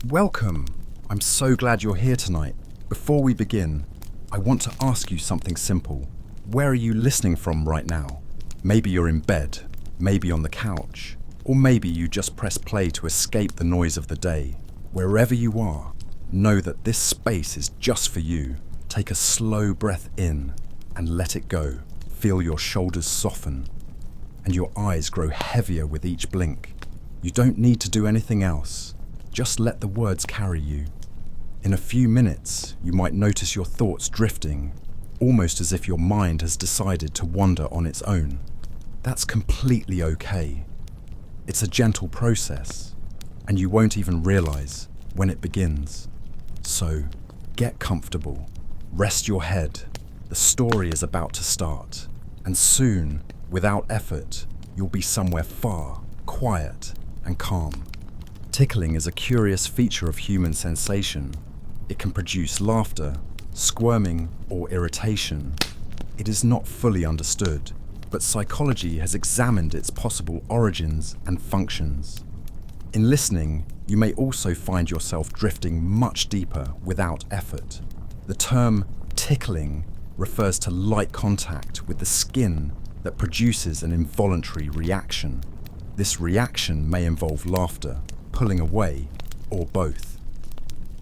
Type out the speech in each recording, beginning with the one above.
Welcome! I'm so glad you're here tonight. Before we begin, I want to ask you something simple. Where are you listening from right now? Maybe you're in bed, maybe on the couch, or maybe you just press play to escape the noise of the day. Wherever you are, know that this space is just for you. Take a slow breath in and let it go. Feel your shoulders soften and your eyes grow heavier with each blink. You don't need to do anything else. Just let the words carry you. In a few minutes, you might notice your thoughts drifting, almost as if your mind has decided to wander on its own. That's completely okay. It's a gentle process, and you won't even realize when it begins. So, get comfortable. Rest your head. The story is about to start, and soon, without effort, you'll be somewhere far, quiet, and calm. Tickling is a curious feature of human sensation. It can produce laughter, squirming, or irritation. It is not fully understood, but psychology has examined its possible origins and functions. In listening, you may also find yourself drifting much deeper without effort. The term tickling refers to light contact with the skin that produces an involuntary reaction. This reaction may involve laughter, pulling away, or both.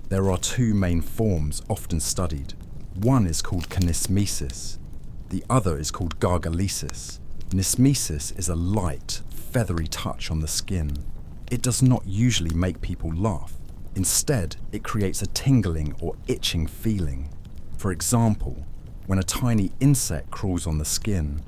There are two main forms often studied. One is called kinesmesis. The other is called gargalesis. Kinesmesis is a light, feathery touch on the skin. It does not usually make people laugh. Instead, it creates a tingling or itching feeling. For example, when a tiny insect crawls on the skin,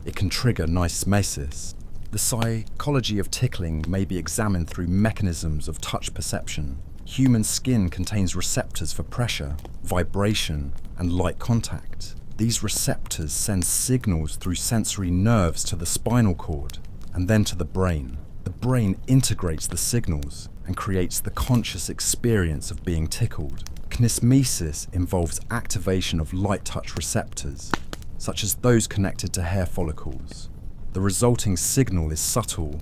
it can trigger kinesmesis. The psychology of tickling may be examined through mechanisms of touch perception. Human skin contains receptors for pressure, vibration, and light contact. These receptors send signals through sensory nerves to the spinal cord and then to the brain. The brain integrates the signals and creates the conscious experience of being tickled. Kinesmesis involves activation of light touch receptors, such as those connected to hair follicles. The resulting signal is subtle,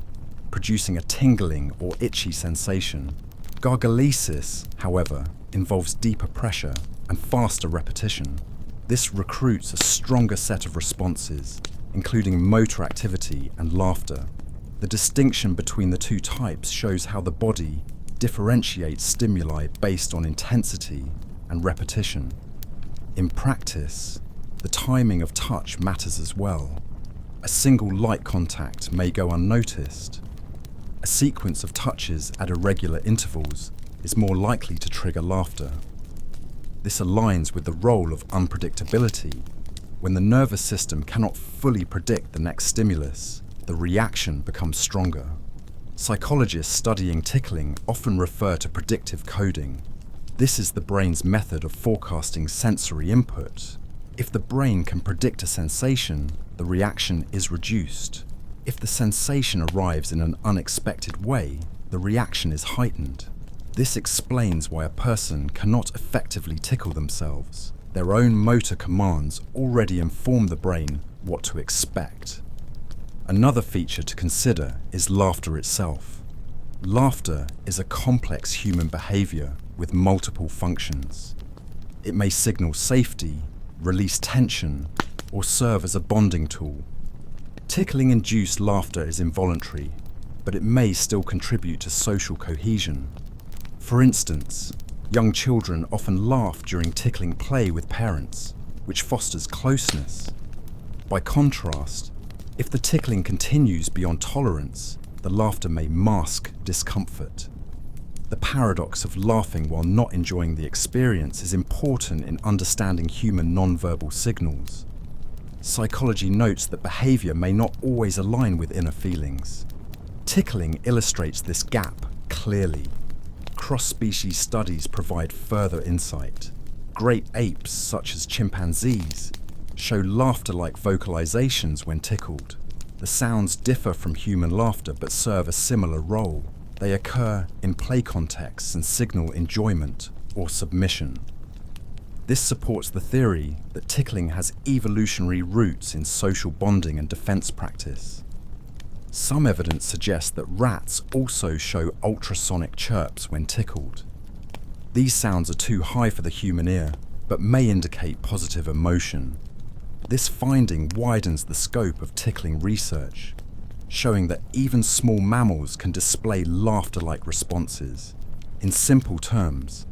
producing a tingling or itchy sensation. Gargalesis, however, involves deeper pressure and faster repetition. This recruits a stronger set of responses, including motor activity and laughter. The distinction between the two types shows how the body differentiates stimuli based on intensity and repetition. In practice, the timing of touch matters as well. A single light contact may go unnoticed. A sequence of touches at irregular intervals is more likely to trigger laughter. This aligns with the role of unpredictability. When the nervous system cannot fully predict the next stimulus, the reaction becomes stronger. Psychologists studying tickling often refer to predictive coding. This is the brain's method of forecasting sensory input. If the brain can predict a sensation, the reaction is reduced. If the sensation arrives in an unexpected way, the reaction is heightened. This explains why a person cannot effectively tickle themselves. Their own motor commands already inform the brain what to expect. Another feature to consider is laughter itself. Laughter is a complex human behavior with multiple functions. It may signal safety, release tension, or serve as a bonding tool. Tickling-induced laughter is involuntary, but it may still contribute to social cohesion. For instance, young children often laugh during tickling play with parents, which fosters closeness. By contrast, if the tickling continues beyond tolerance, the laughter may mask discomfort. The paradox of laughing while not enjoying the experience is important in understanding human nonverbal signals. Psychology notes that behavior may not always align with inner feelings. Tickling illustrates this gap clearly. Cross-species studies provide further insight. Great apes, such as chimpanzees, show laughter-like vocalizations when tickled. The sounds differ from human laughter but serve a similar role. They occur in play contexts and signal enjoyment or submission. This supports the theory that tickling has evolutionary roots in social bonding and defense practice. Some evidence suggests that rats also show ultrasonic chirps when tickled. These sounds are too high for the human ear, but may indicate positive emotion. This finding widens the scope of tickling research, showing that even small mammals can display laughter-like responses. In simple terms,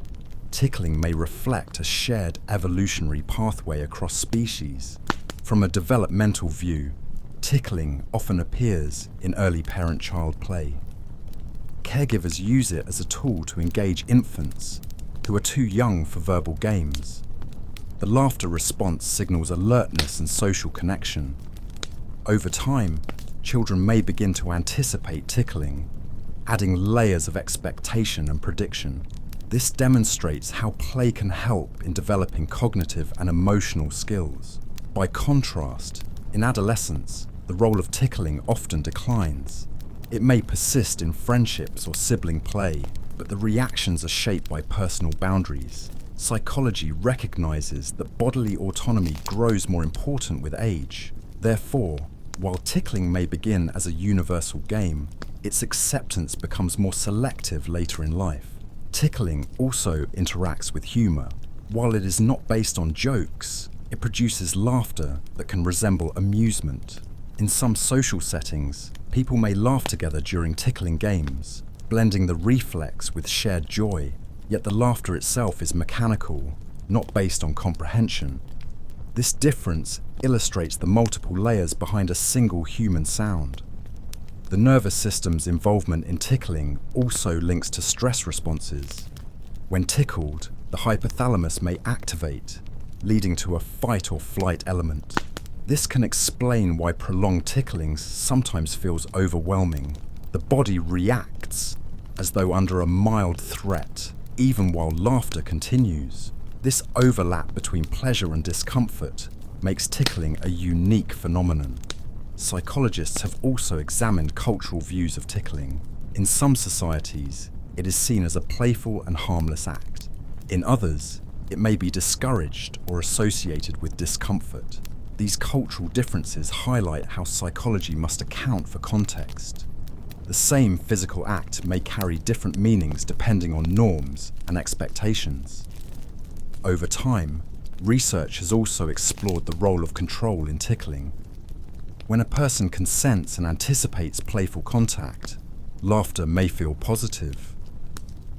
tickling may reflect a shared evolutionary pathway across species. From a developmental view, tickling often appears in early parent-child play. Caregivers use it as a tool to engage infants who are too young for verbal games. The laughter response signals alertness and social connection. Over time, children may begin to anticipate tickling, adding layers of expectation and prediction. This demonstrates how play can help in developing cognitive and emotional skills. By contrast, in adolescence, the role of tickling often declines. It may persist in friendships or sibling play, but the reactions are shaped by personal boundaries. Psychology recognizes that bodily autonomy grows more important with age. Therefore, while tickling may begin as a universal game, its acceptance becomes more selective later in life. Tickling also interacts with humor. While it is not based on jokes, it produces laughter that can resemble amusement. In some social settings, people may laugh together during tickling games, blending the reflex with shared joy, yet the laughter itself is mechanical, not based on comprehension. This difference illustrates the multiple layers behind a single human sound. The nervous system's involvement in tickling also links to stress responses. When tickled, the hypothalamus may activate, leading to a fight or flight element. This can explain why prolonged tickling sometimes feels overwhelming. The body reacts as though under a mild threat, even while laughter continues. This overlap between pleasure and discomfort makes tickling a unique phenomenon. Psychologists have also examined cultural views of tickling. In some societies, it is seen as a playful and harmless act. In others, it may be discouraged or associated with discomfort. These cultural differences highlight how psychology must account for context. The same physical act may carry different meanings depending on norms and expectations. Over time, research has also explored the role of control in tickling. When a person consents and anticipates playful contact, laughter may feel positive.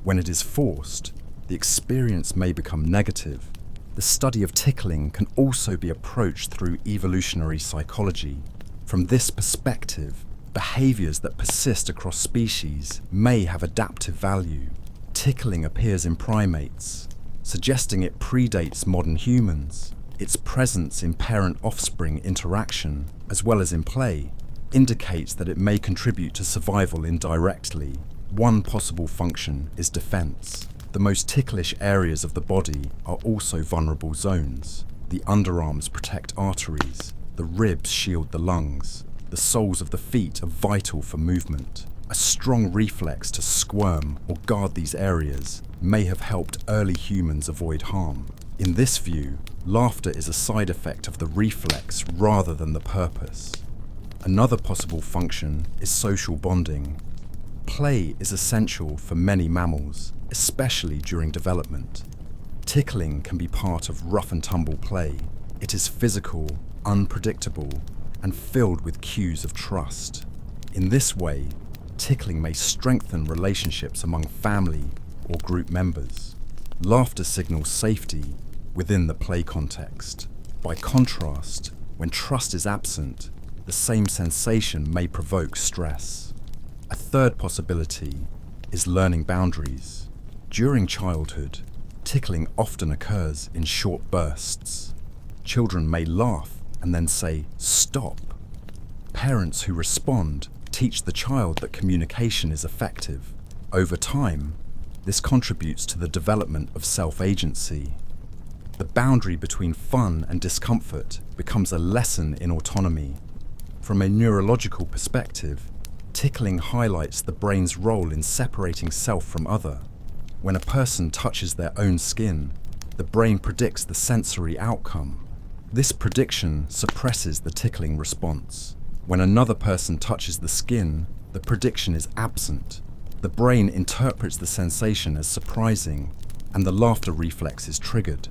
When it is forced, the experience may become negative. The study of tickling can also be approached through evolutionary psychology. From this perspective, behaviors that persist across species may have adaptive value. Tickling appears in primates, suggesting it predates modern humans. Its presence in parent-offspring interaction, as well as in play, indicates that it may contribute to survival indirectly. One possible function is defense. The most ticklish areas of the body are also vulnerable zones. The underarms protect arteries, the ribs shield the lungs, the soles of the feet are vital for movement. A strong reflex to squirm or guard these areas may have helped early humans avoid harm. In this view, laughter is a side effect of the reflex rather than the purpose. Another possible function is social bonding. Play is essential for many mammals, especially during development. Tickling can be part of rough and tumble play. It is physical, unpredictable, and filled with cues of trust. In this way, tickling may strengthen relationships among family or group members. Laughter signals safety within the play context. By contrast, when trust is absent, the same sensation may provoke stress. A third possibility is learning boundaries. During childhood, tickling often occurs in short bursts. Children may laugh and then say, "Stop." Parents who respond teach the child that communication is effective. Over time, this contributes to the development of self-agency. The boundary between fun and discomfort becomes a lesson in autonomy. From a neurological perspective, tickling highlights the brain's role in separating self from other. When a person touches their own skin, the brain predicts the sensory outcome. This prediction suppresses the tickling response. When another person touches the skin, the prediction is absent. The brain interprets the sensation as surprising, and the laughter reflex is triggered.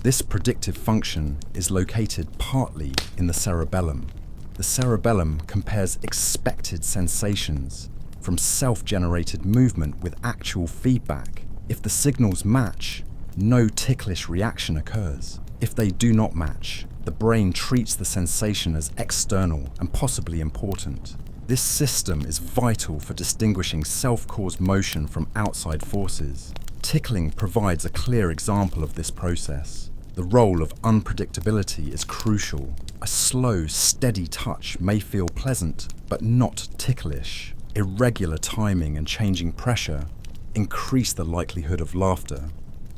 This predictive function is located partly in the cerebellum. The cerebellum compares expected sensations from self-generated movement with actual feedback. If the signals match, no ticklish reaction occurs. If they do not match, the brain treats the sensation as external and possibly important. This system is vital for distinguishing self-caused motion from outside forces. Tickling provides a clear example of this process. The role of unpredictability is crucial. A slow, steady touch may feel pleasant, but not ticklish. Irregular timing and changing pressure increase the likelihood of laughter.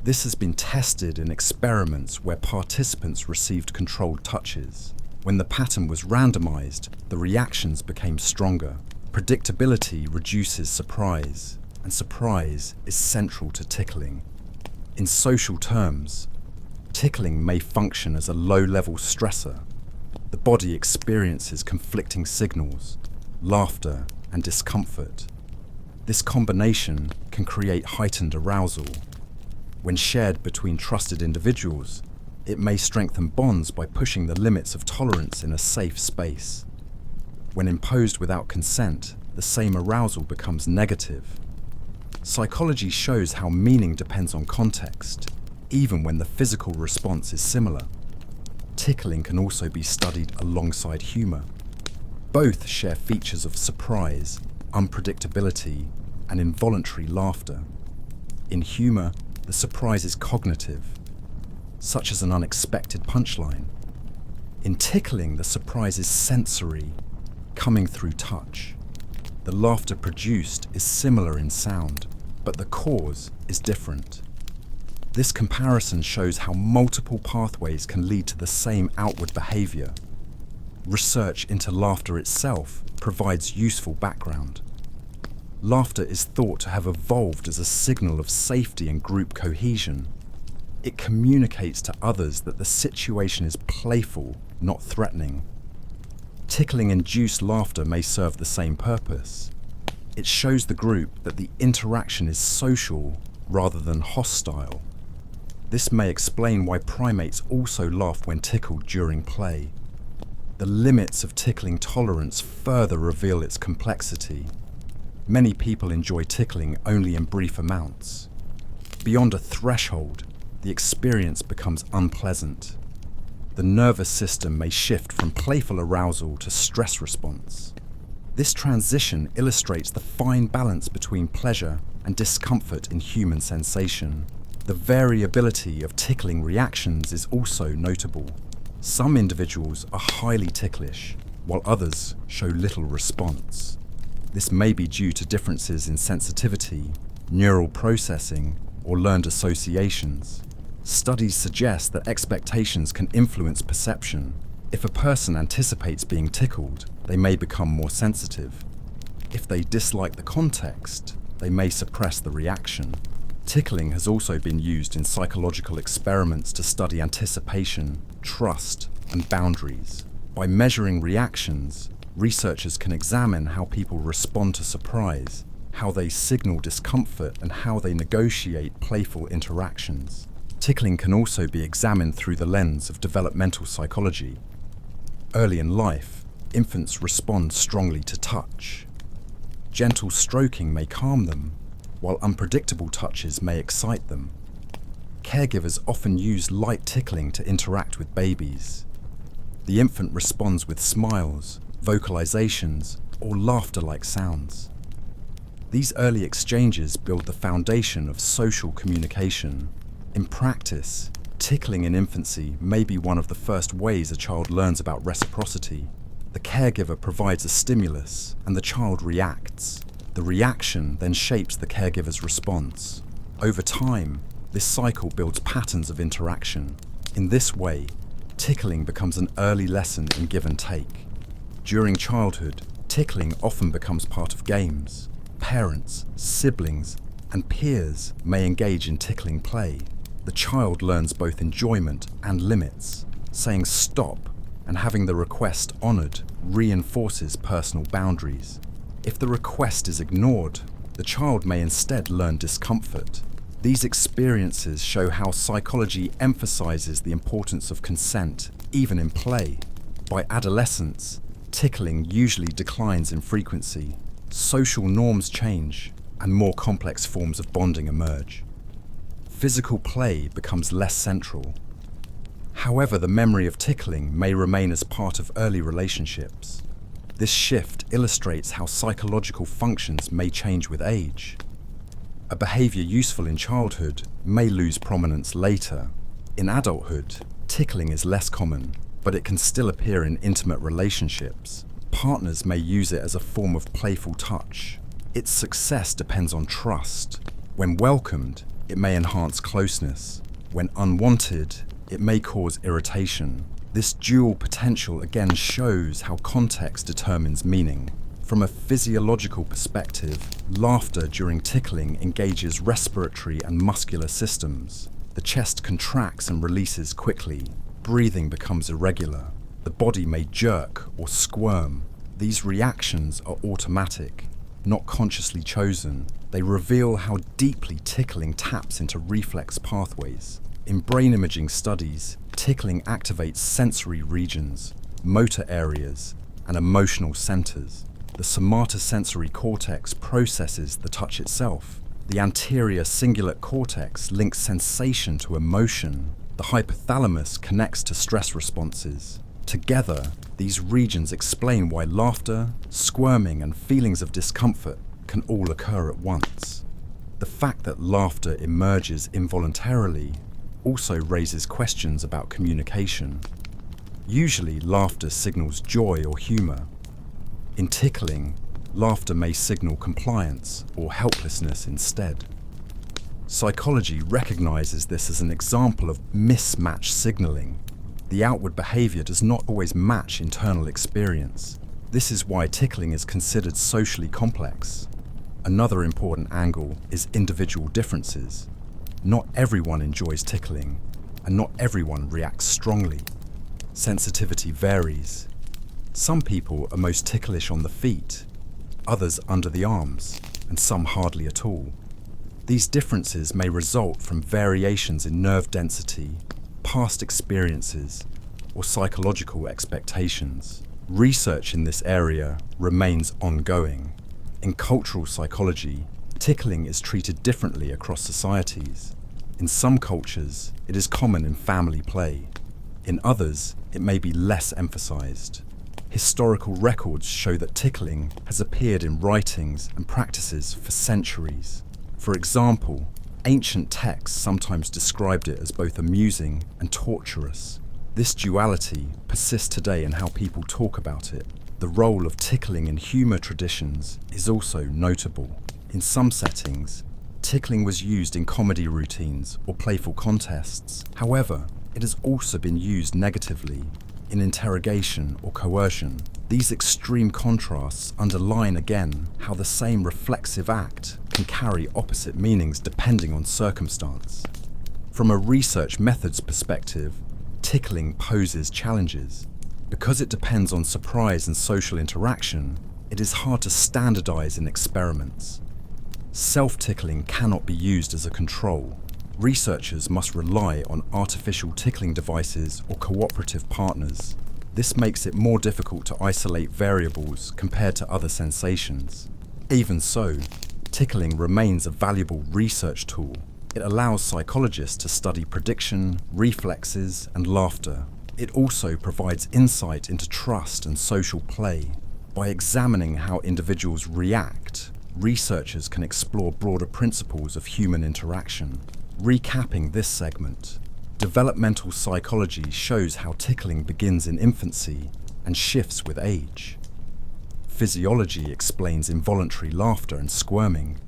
This has been tested in experiments where participants received controlled touches. When the pattern was randomized, the reactions became stronger. Predictability reduces surprise, and surprise is central to tickling. In social terms, tickling may function as a low-level stressor. The body experiences conflicting signals, laughter and discomfort. This combination can create heightened arousal. When shared between trusted individuals, it may strengthen bonds by pushing the limits of tolerance in a safe space. When imposed without consent, the same arousal becomes negative. Psychology shows how meaning depends on context, even when the physical response is similar. Tickling can also be studied alongside humor. Both share features of surprise, unpredictability, and involuntary laughter. In humor, the surprise is cognitive, such as an unexpected punchline. In tickling, the surprise is sensory, coming through touch. The laughter produced is similar in sound, but the cause is different. This comparison shows how multiple pathways can lead to the same outward behavior. Research into laughter itself provides useful background. Laughter is thought to have evolved as a signal of safety and group cohesion. It communicates to others that the situation is playful, not threatening. Tickling-induced laughter may serve the same purpose. It shows the group that the interaction is social rather than hostile. This may explain why primates also laugh when tickled during play. The limits of tickling tolerance further reveal its complexity. Many people enjoy tickling only in brief amounts. Beyond a threshold, the experience becomes unpleasant. The nervous system may shift from playful arousal to stress response. This transition illustrates the fine balance between pleasure and discomfort in human sensation. The variability of tickling reactions is also notable. Some individuals are highly ticklish, while others show little response. This may be due to differences in sensitivity, neural processing, or learned associations. Studies suggest that expectations can influence perception. If a person anticipates being tickled, they may become more sensitive. If they dislike the context, they may suppress the reaction. Tickling has also been used in psychological experiments to study anticipation, trust, and boundaries. By measuring reactions, researchers can examine how people respond to surprise, how they signal discomfort, and how they negotiate playful interactions. Tickling can also be examined through the lens of developmental psychology. Early in life, infants respond strongly to touch. Gentle stroking may calm them, while unpredictable touches may excite them. Caregivers often use light tickling to interact with babies. The infant responds with smiles, vocalizations, or laughter-like sounds. These early exchanges build the foundation of social communication. In practice, tickling in infancy may be one of the first ways a child learns about reciprocity. The caregiver provides a stimulus, and the child reacts. The reaction then shapes the caregiver's response. Over time, this cycle builds patterns of interaction. In this way, tickling becomes an early lesson in give and take. During childhood, tickling often becomes part of games. Parents, siblings, and peers may engage in tickling play. The child learns both enjoyment and limits. Saying stop and having the request honored reinforces personal boundaries. If the request is ignored, the child may instead learn discomfort. These experiences show how psychology emphasizes the importance of consent, even in play. By adolescence, tickling usually declines in frequency. Social norms change, and more complex forms of bonding emerge. Physical play becomes less central. However, the memory of tickling may remain as part of early relationships. This shift illustrates how psychological functions may change with age. A behavior useful in childhood may lose prominence later. In adulthood, tickling is less common, but it can still appear in intimate relationships. Partners may use it as a form of playful touch. Its success depends on trust. When welcomed, it may enhance closeness. When unwanted, it may cause irritation. This dual potential again shows how context determines meaning. From a physiological perspective, laughter during tickling engages respiratory and muscular systems. The chest contracts and releases quickly. Breathing becomes irregular. The body may jerk or squirm. These reactions are automatic, not consciously chosen. They reveal how deeply tickling taps into reflex pathways. In brain imaging studies, tickling activates sensory regions, motor areas, and emotional centers. The somatosensory cortex processes the touch itself. The anterior cingulate cortex links sensation to emotion. The hypothalamus connects to stress responses. Together, these regions explain why laughter, squirming, and feelings of discomfort can all occur at once. The fact that laughter emerges involuntarily also raises questions about communication. Usually, laughter signals joy or humor. In tickling, laughter may signal compliance or helplessness instead. Psychology recognizes this as an example of mismatch signaling. The outward behavior does not always match internal experience. This is why tickling is considered socially complex. Another important angle is individual differences. Not everyone enjoys tickling, and not everyone reacts strongly. Sensitivity varies. Some people are most ticklish on the feet, others under the arms, and some hardly at all. These differences may result from variations in nerve density, past experiences, or psychological expectations. Research in this area remains ongoing. In cultural psychology, tickling is treated differently across societies. In some cultures, it is common in family play. In others, it may be less emphasized. Historical records show that tickling has appeared in writings and practices for centuries. For example, ancient texts sometimes described it as both amusing and torturous. This duality persists today in how people talk about it. The role of tickling in humor traditions is also notable. In some settings, tickling was used in comedy routines or playful contests. However, it has also been used negatively in interrogation or coercion. These extreme contrasts underline again how the same reflexive act can carry opposite meanings depending on circumstance. From a research methods perspective, tickling poses challenges. Because it depends on surprise and social interaction, it is hard to standardize in experiments. Self-tickling cannot be used as a control. Researchers must rely on artificial tickling devices or cooperative partners. This makes it more difficult to isolate variables compared to other sensations. Even so, tickling remains a valuable research tool. It allows psychologists to study prediction, reflexes, and laughter. It also provides insight into trust and social play. By examining how individuals react, researchers can explore broader principles of human interaction. Recapping this segment, developmental psychology shows how tickling begins in infancy and shifts with age. Physiology explains involuntary laughter and squirming.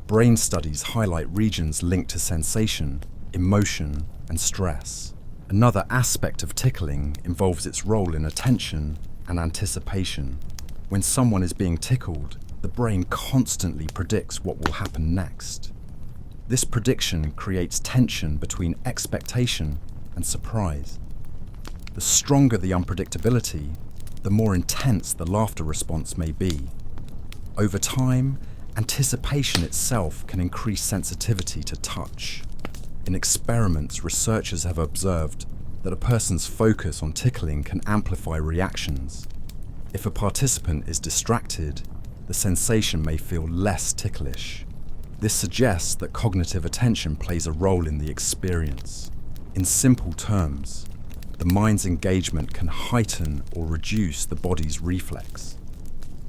Brain studies highlight regions linked to sensation, emotion, and stress. Another aspect of tickling involves its role in attention and anticipation. When someone is being tickled, the brain constantly predicts what will happen next. This prediction creates tension between expectation and surprise. The stronger the unpredictability, the more intense the laughter response may be. Over time, Anticipation itself can increase sensitivity to touch. In experiments, researchers have observed that a person's focus on tickling can amplify reactions. If a participant is distracted, the sensation may feel less ticklish. This suggests that cognitive attention plays a role in the experience. In simple terms, the mind's engagement can heighten or reduce the body's reflex.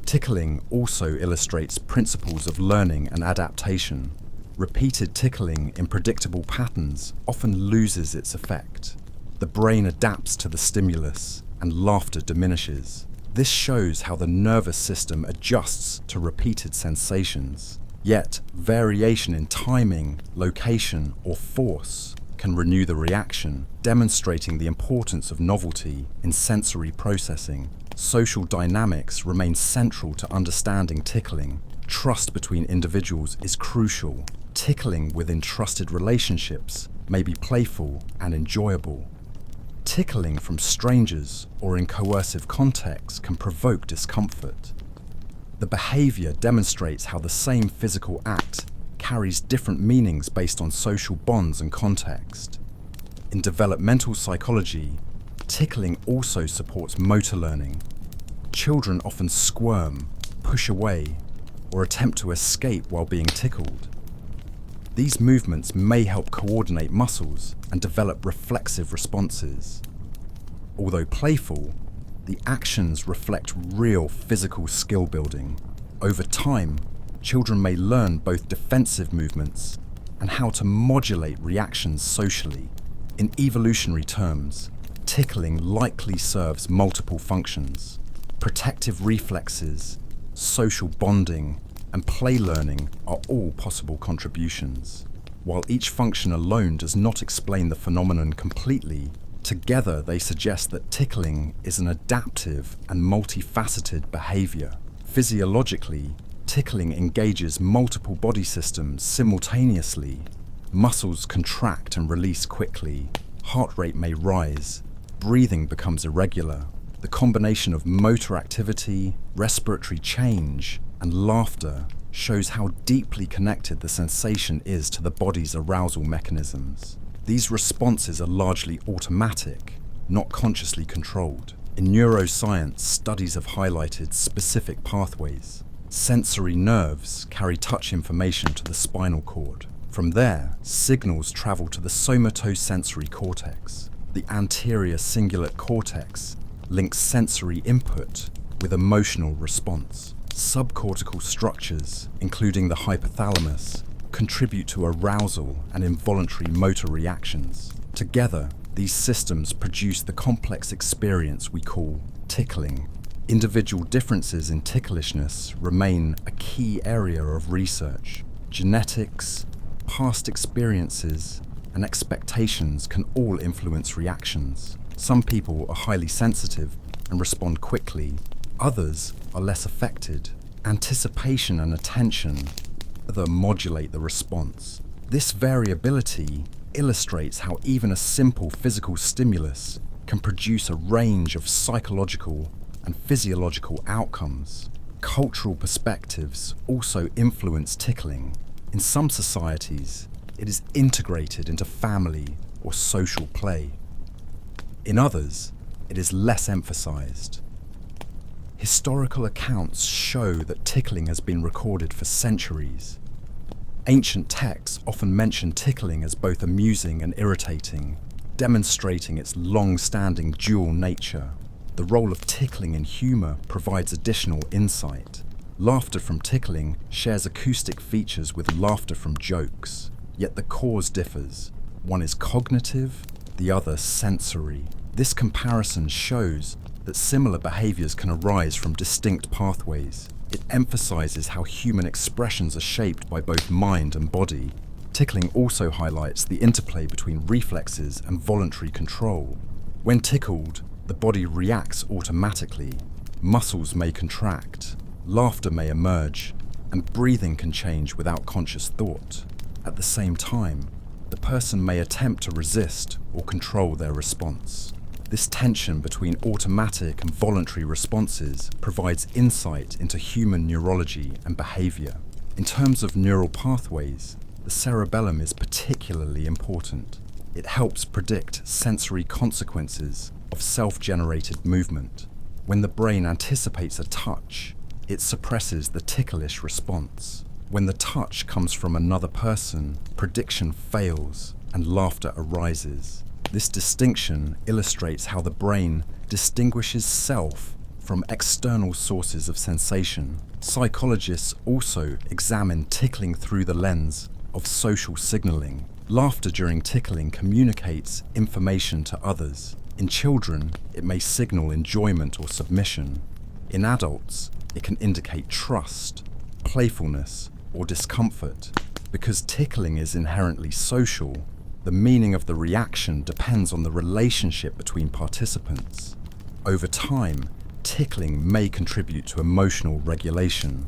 Tickling also illustrates principles of learning and adaptation. Repeated tickling in predictable patterns often loses its effect. The brain adapts to the stimulus, and laughter diminishes. This shows how the nervous system adjusts to repeated sensations. Yet, variation in timing, location, or force can renew the reaction, demonstrating the importance of novelty in sensory processing. Social dynamics remain central to understanding tickling. Trust between individuals is crucial. Tickling within trusted relationships may be playful and enjoyable. Tickling from strangers or in coercive contexts can provoke discomfort. The behavior demonstrates how the same physical act carries different meanings based on social bonds and context. In developmental psychology, tickling also supports motor learning. Children often squirm, push away, or attempt to escape while being tickled. These movements may help coordinate muscles and develop reflexive responses. Although playful, the actions reflect real physical skill building. Over time, children may learn both defensive movements and how to modulate reactions socially. In evolutionary terms, tickling likely serves multiple functions. Protective reflexes, social bonding, and play learning are all possible contributions. While each function alone does not explain the phenomenon completely, together they suggest that tickling is an adaptive and multifaceted behavior. Physiologically, tickling engages multiple body systems simultaneously. Muscles contract and release quickly, heart rate may rise, breathing becomes irregular. The combination of motor activity, respiratory change, and laughter shows how deeply connected the sensation is to the body's arousal mechanisms. These responses are largely automatic, not consciously controlled. In neuroscience, studies have highlighted specific pathways. Sensory nerves carry touch information to the spinal cord. From there, signals travel to the somatosensory cortex. The anterior cingulate cortex links sensory input with emotional response. Subcortical structures, including the hypothalamus, contribute to arousal and involuntary motor reactions. Together, these systems produce the complex experience we call tickling. Individual differences in ticklishness remain a key area of research. Genetics, past experiences, and expectations can all influence reactions. Some people are highly sensitive and respond quickly. Others are less affected. Anticipation and attention further modulate the response. This variability illustrates how even a simple physical stimulus can produce a range of psychological and physiological outcomes. Cultural perspectives also influence tickling. In some societies, it is integrated into family or social play. In others, it is less emphasized. Historical accounts show that tickling has been recorded for centuries. Ancient texts often mention tickling as both amusing and irritating, demonstrating its long-standing dual nature. The role of tickling in humor provides additional insight. Laughter from tickling shares acoustic features with laughter from jokes, yet the cause differs. One is cognitive, the other sensory. This comparison shows that similar behaviors can arise from distinct pathways. It emphasizes how human expressions are shaped by both mind and body. Tickling also highlights the interplay between reflexes and voluntary control. When tickled, the body reacts automatically. Muscles may contract, laughter may emerge, and breathing can change without conscious thought. At the same time, the person may attempt to resist or control their response. This tension between automatic and voluntary responses provides insight into human neurology and behavior. In terms of neural pathways, the cerebellum is particularly important. It helps predict sensory consequences of self-generated movement. When the brain anticipates a touch, it suppresses the ticklish response. When the touch comes from another person, prediction fails and laughter arises. This distinction illustrates how the brain distinguishes self from external sources of sensation. Psychologists also examine tickling through the lens of social signaling. Laughter during tickling communicates information to others. In children, it may signal enjoyment or submission. In adults, it can indicate trust, playfulness, or discomfort. Because tickling is inherently social, the meaning of the reaction depends on the relationship between participants. Over time, tickling may contribute to emotional regulation.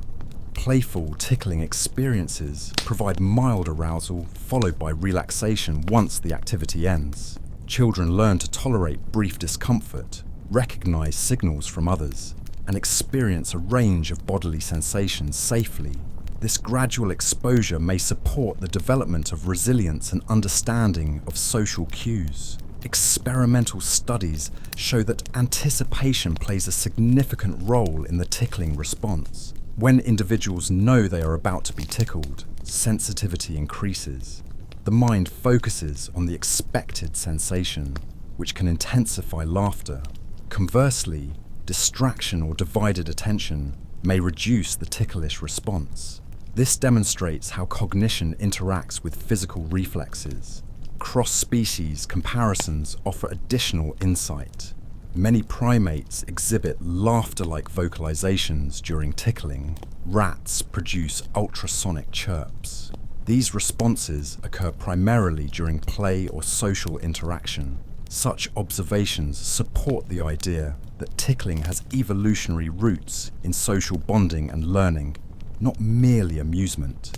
Playful tickling experiences provide mild arousal followed by relaxation once the activity ends. Children learn to tolerate brief discomfort, recognize signals from others, and experience a range of bodily sensations safely. This gradual exposure may support the development of resilience and understanding of social cues. Experimental studies show that anticipation plays a significant role in the tickling response. When individuals know they are about to be tickled, sensitivity increases. The mind focuses on the expected sensation, which can intensify laughter. Conversely, distraction or divided attention may reduce the ticklish response. This demonstrates how cognition interacts with physical reflexes. Cross-species comparisons offer additional insight. Many primates exhibit laughter-like vocalizations during tickling. Rats produce ultrasonic chirps. These responses occur primarily during play or social interaction. Such observations support the idea that tickling has evolutionary roots in social bonding and learning, not merely amusement.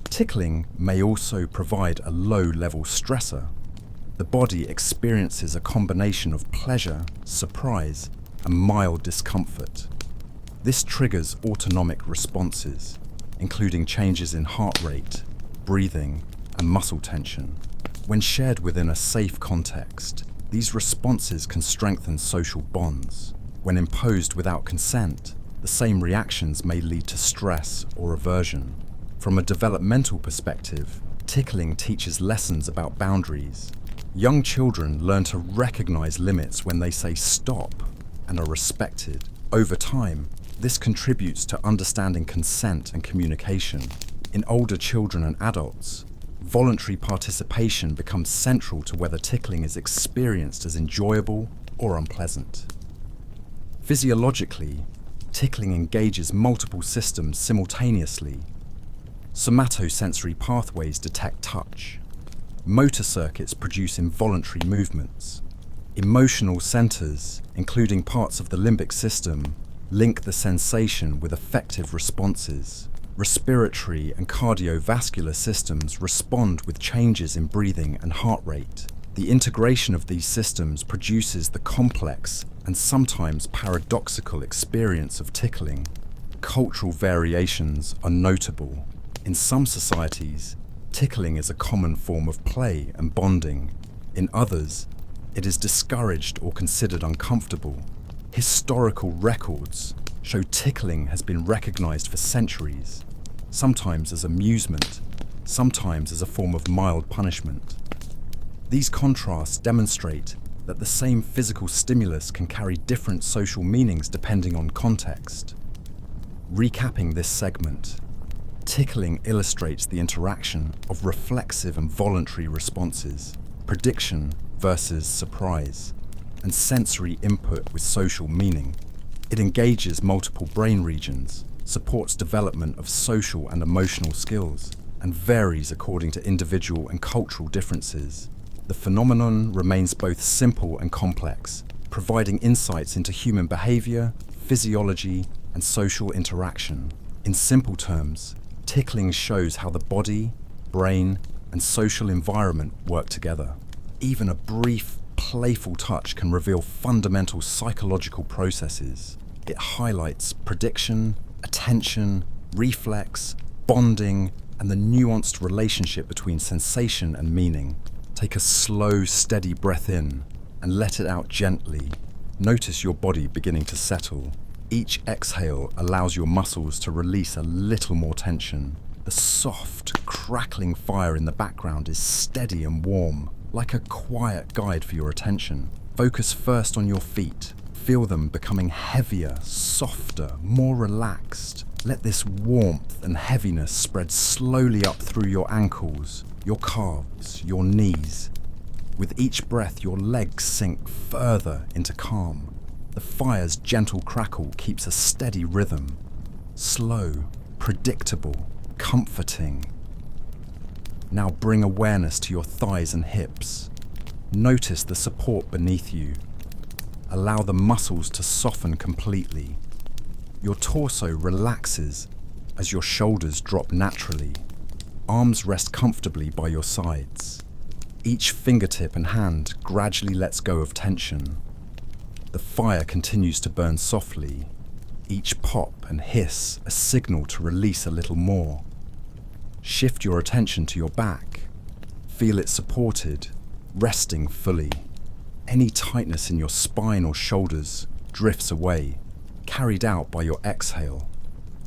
Tickling may also provide a low-level stressor. The body experiences a combination of pleasure, surprise, and mild discomfort. This triggers autonomic responses, including changes in heart rate, breathing, and muscle tension. When shared within a safe context, these responses can strengthen social bonds. When imposed without consent, the same reactions may lead to stress or aversion. From a developmental perspective, tickling teaches lessons about boundaries. Young children learn to recognize limits when they say stop and are respected. Over time, this contributes to understanding consent and communication. In older children and adults, voluntary participation becomes central to whether tickling is experienced as enjoyable or unpleasant. Physiologically, tickling engages multiple systems simultaneously. Somatosensory pathways detect touch. Motor circuits produce involuntary movements. Emotional centers, including parts of the limbic system, link the sensation with affective responses. Respiratory and cardiovascular systems respond with changes in breathing and heart rate. The integration of these systems produces the complex and sometimes paradoxical experience of tickling. Cultural variations are notable. In some societies, tickling is a common form of play and bonding. In others, it is discouraged or considered uncomfortable. Historical records show tickling has been recognized for centuries, sometimes as amusement, sometimes as a form of mild punishment. These contrasts demonstrate that the same physical stimulus can carry different social meanings depending on context. Recapping this segment, tickling illustrates the interaction of reflexive and voluntary responses, prediction versus surprise, and sensory input with social meaning. It engages multiple brain regions, supports development of social and emotional skills, and varies according to individual and cultural differences. The phenomenon remains both simple and complex, providing insights into human behavior, physiology, and social interaction. In simple terms, tickling shows how the body, brain, and social environment work together. Even a brief, playful touch can reveal fundamental psychological processes. It highlights prediction, attention, reflex, bonding, and the nuanced relationship between sensation and meaning. Take a slow, steady breath in and let it out gently. Notice your body beginning to settle. Each exhale allows your muscles to release a little more tension. The soft, crackling fire in the background is steady and warm, like a quiet guide for your attention. Focus first on your feet. Feel them becoming heavier, softer, more relaxed. Let this warmth and heaviness spread slowly up through your ankles, your calves, your knees. With each breath, your legs sink further into calm. The fire's gentle crackle keeps a steady rhythm. Slow, predictable, comforting. Now bring awareness to your thighs and hips. Notice the support beneath you. Allow the muscles to soften completely. Your torso relaxes as your shoulders drop naturally. Arms rest comfortably by your sides. Each fingertip and hand gradually lets go of tension. The fire continues to burn softly. Each pop and hiss a signal to release a little more. Shift your attention to your back. Feel it supported, resting fully. Any tightness in your spine or shoulders drifts away, carried out by your exhale.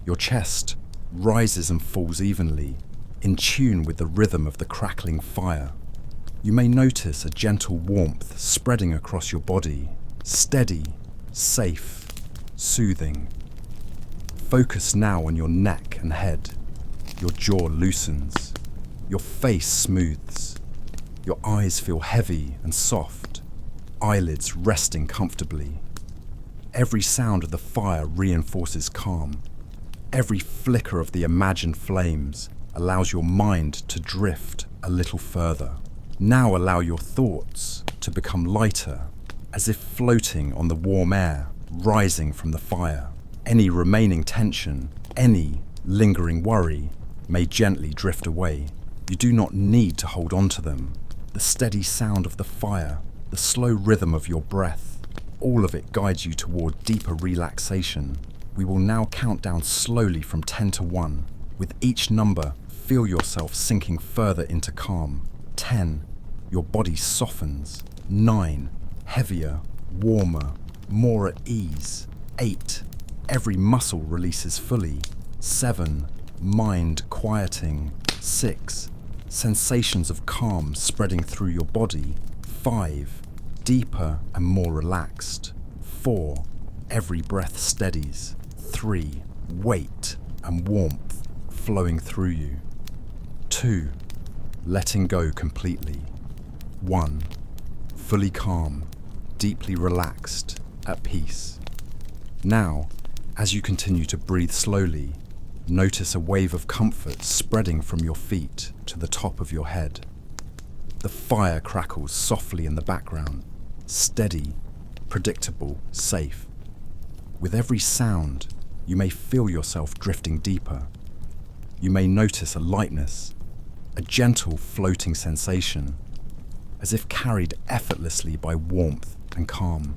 Your chest rises and falls evenly, in tune with the rhythm of the crackling fire. You may notice a gentle warmth spreading across your body, steady, safe, soothing. Focus now on your neck and head. Your jaw loosens. Your face smooths. Your eyes feel heavy and soft, eyelids resting comfortably. Every sound of the fire reinforces calm. Every flicker of the imagined flames allows your mind to drift a little further. Now allow your thoughts to become lighter, as if floating on the warm air rising from the fire. Any remaining tension, any lingering worry may gently drift away. You do not need to hold on to them. The steady sound of the fire, the slow rhythm of your breath, all of it guides you toward deeper relaxation. We will now count down slowly from 10 to 1. With each number, feel yourself sinking further into calm. 10, your body softens. 9, heavier, warmer, more at ease. 8, every muscle releases fully. 7, mind quieting. 6, sensations of calm spreading through your body. 5, deeper and more relaxed. 4, every breath steadies. 3, weight and warmth flowing through you. 2, letting go completely. 1, fully calm, deeply relaxed, at peace. Now, as you continue to breathe slowly, notice a wave of comfort spreading from your feet to the top of your head. The fire crackles softly in the background, steady, predictable, safe. With every sound, you may feel yourself drifting deeper. You may notice a lightness, a gentle floating sensation, as if carried effortlessly by warmth and calm.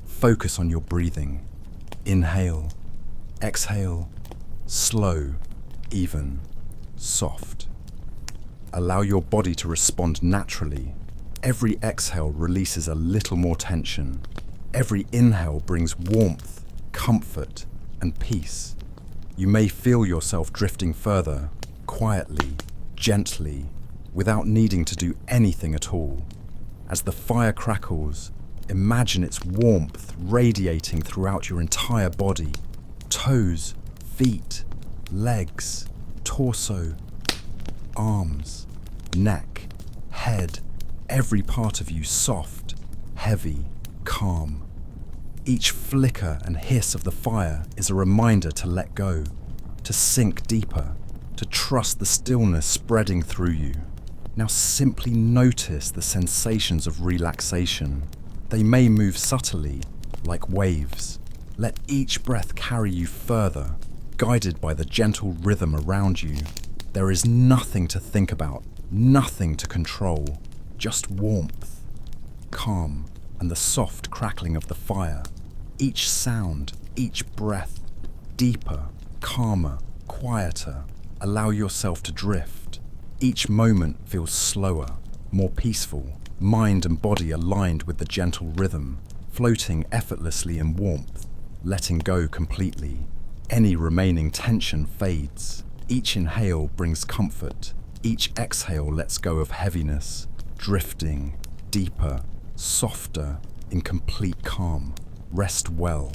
Focus on your breathing. Inhale, exhale, slow, even, soft. Allow your body to respond naturally. Every exhale releases a little more tension. Every inhale brings warmth, comfort, and peace. You may feel yourself drifting further, quietly, gently, without needing to do anything at all. As the fire crackles, imagine its warmth radiating throughout your entire body. Toes, feet, legs, torso, arms, neck, head, every part of you soft, heavy, calm. Each flicker and hiss of the fire is a reminder to let go, to sink deeper, to trust the stillness spreading through you. Now simply notice the sensations of relaxation. They may move subtly, like waves. Let each breath carry you further, guided by the gentle rhythm around you. There is nothing to think about, nothing to control, just warmth, calm, and the soft crackling of the fire. Each sound, each breath, deeper, calmer, quieter, Allow yourself to drift. Each moment feels slower, more peaceful, mind and body aligned with the gentle rhythm, floating effortlessly in warmth, letting go completely. Any remaining tension fades. Each inhale brings comfort. Each exhale lets go of heaviness, drifting deeper, softer, in complete calm. Rest well.